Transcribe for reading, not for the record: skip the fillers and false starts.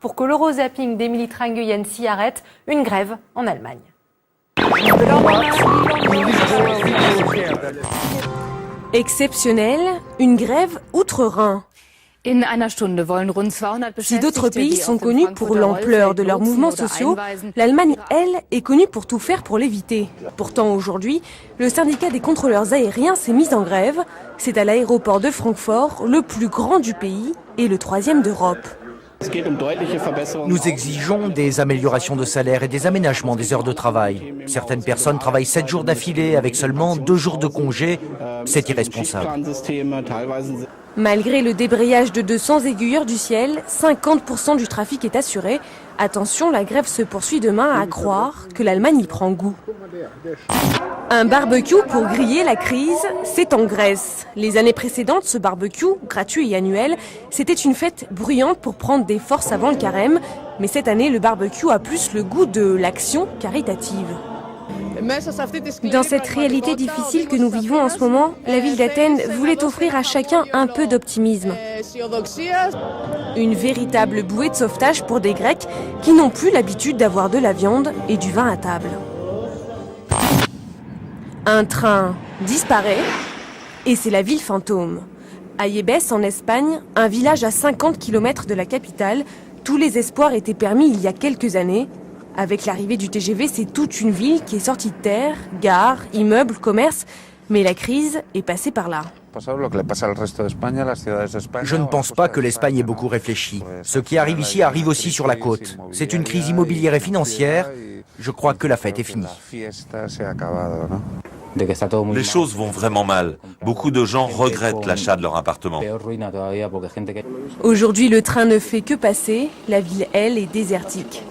pour que l'eurozapping d'Émilie Tranguyen s'y arrête, une grève en Allemagne. Exceptionnel, une grève outre-Rhin. Si d'autres pays sont connus pour l'ampleur de leurs mouvements sociaux, l'Allemagne, elle, est connue pour tout faire pour l'éviter. Pourtant, aujourd'hui, le syndicat des contrôleurs aériens s'est mis en grève. C'est à l'aéroport de Francfort, le plus grand du pays et le 3e d'Europe. Nous exigeons des améliorations de salaire et des aménagements des heures de travail. Certaines personnes travaillent 7 jours d'affilée avec seulement 2 jours de congé. C'est irresponsable. Malgré le débrayage de 200 aiguilleurs du ciel, 50% du trafic est assuré. Attention, la grève se poursuit demain, à croire que l'Allemagne y prend goût. Un barbecue pour griller la crise, c'est en Grèce. Les années précédentes, ce barbecue, gratuit et annuel, c'était une fête bruyante pour prendre des forces avant le carême. Mais cette année, le barbecue a plus le goût de l'action caritative. Dans cette réalité difficile que nous vivons en ce moment, la ville d'Athènes voulait offrir à chacun un peu d'optimisme. Une véritable bouée de sauvetage pour des Grecs qui n'ont plus l'habitude d'avoir de la viande et du vin à table. Un train disparaît et c'est la ville fantôme. À Yebes, en Espagne, un village à 50 km de la capitale, tous les espoirs étaient permis il y a quelques années. Avec l'arrivée du TGV, c'est toute une ville qui est sortie de terre, gares, immeubles, commerces. Mais la crise est passée par là. Je ne pense pas que l'Espagne ait beaucoup réfléchi. Ce qui arrive ici arrive aussi sur la côte. C'est une crise immobilière et financière. Je crois que la fête est finie. Les choses vont vraiment mal. Beaucoup de gens regrettent l'achat de leur appartement. Aujourd'hui, le train ne fait que passer. La ville, elle, est désertique.